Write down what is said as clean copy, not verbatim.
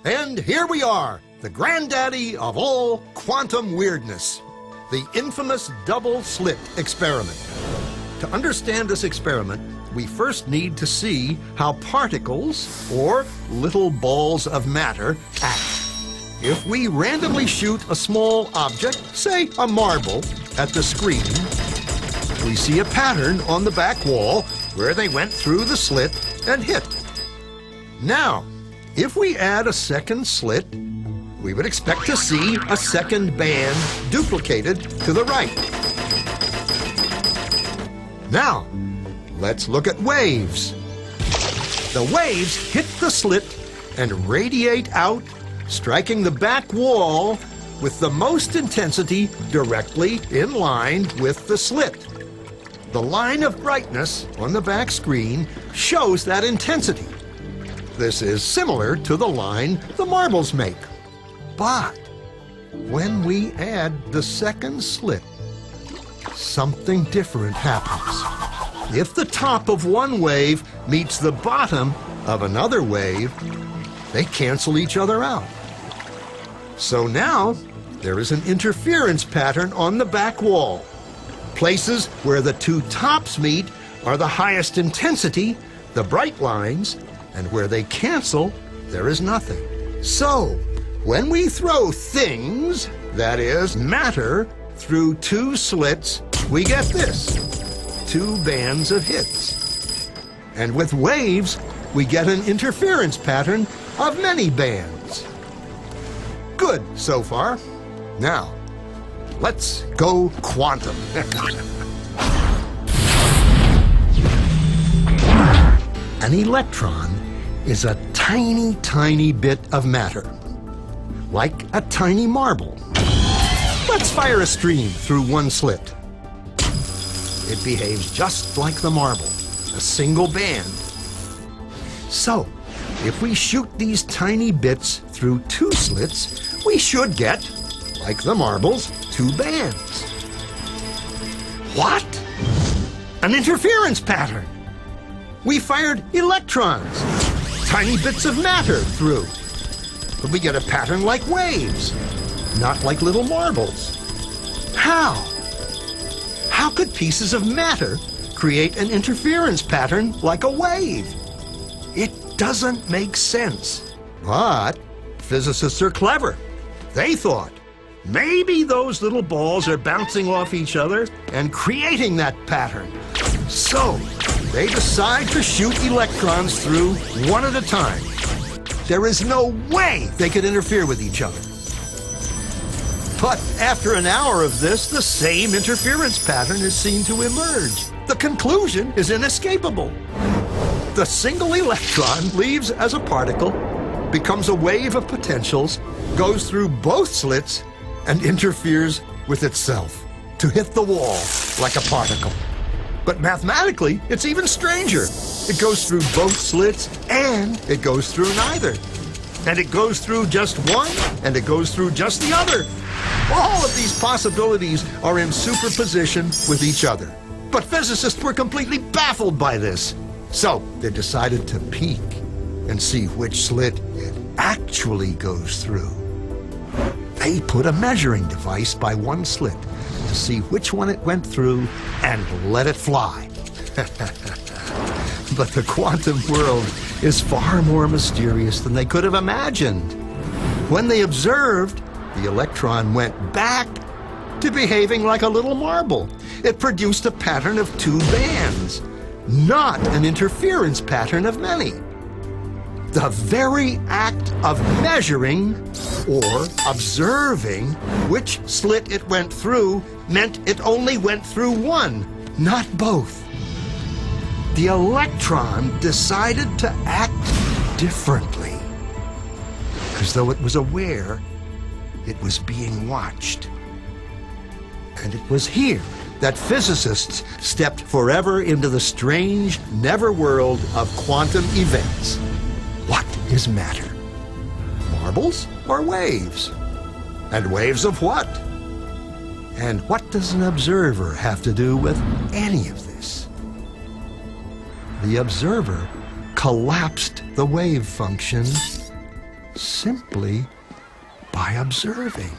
And here we are, the granddaddy of all quantum weirdness, the infamous double slit experiment. To understand this experiment, we first need to see how particles, or little balls of matter, act. If we randomly shoot a small object, say a marble, at the screen, we see a pattern on the back wall where they went through the slit and hit. Now, if we add a second slit, we would expect to see a second band duplicated to the right. Now, let's look at waves. The waves hit the slit and radiate out, striking the back wall with the most intensity directly in line with the slit. The line of brightness on the back screen shows that intensity. This is similar to the line the marbles make. But when we add the second slit, something different happens. If the top of one wave meets the bottom of another wave, they cancel each other out. So now there is an interference pattern on the back wall. Places where the two tops meet are the highest intensity, the bright lines, and where they cancel, there is nothing. So, when we throw things, that is, matter, through two slits, we get this, two bands of hits. And with waves, we get an interference pattern of many bands. Good so far. Now, let's go quantum. An electron is a tiny, tiny bit of matter, like a tiny marble. Let's fire a stream through one slit. It behaves just like the marble, a single band. So, if we shoot these tiny bits through two slits, we should get, like the marbles, two bands. What? An interference pattern. We fired electrons, tiny bits of matter through. But we get a pattern like waves, not like little marbles. How? How could pieces of matter create an interference pattern like a wave? It doesn't make sense. But physicists are clever. They thought, maybe those little balls are bouncing off each other and creating that pattern. So, they decide to shoot electrons through one at a time. There is no way they could interfere with each other. But after an hour of this, the same interference pattern is seen to emerge. The conclusion is inescapable. The single electron leaves as a particle, becomes a wave of potentials, goes through both slits, and interferes with itself to hit the wall like a particle. But mathematically, it's even stranger. It goes through both slits, and it goes through neither. And it goes through just one, and it goes through just the other. All of these possibilities are in superposition with each other. But physicists were completely baffled by this. So they decided to peek and see which slit it actually goes through. They put a measuring device by one slit to see which one it went through and let it fly. But the quantum world is far more mysterious than they could have imagined. When they observed, the electron went back to behaving like a little marble. It produced a pattern of two bands, not an interference pattern of many. The very act of measuring or observing which slit it went through meant it only went through one, not both. The electron decided to act differently, as though it was aware it was being watched. And it was here that physicists stepped forever into the strange, never-world of quantum events. What is matter? Marbles or waves? And waves of what? And what does an observer have to do with any of this? The observer collapsed the wave function simply by observing.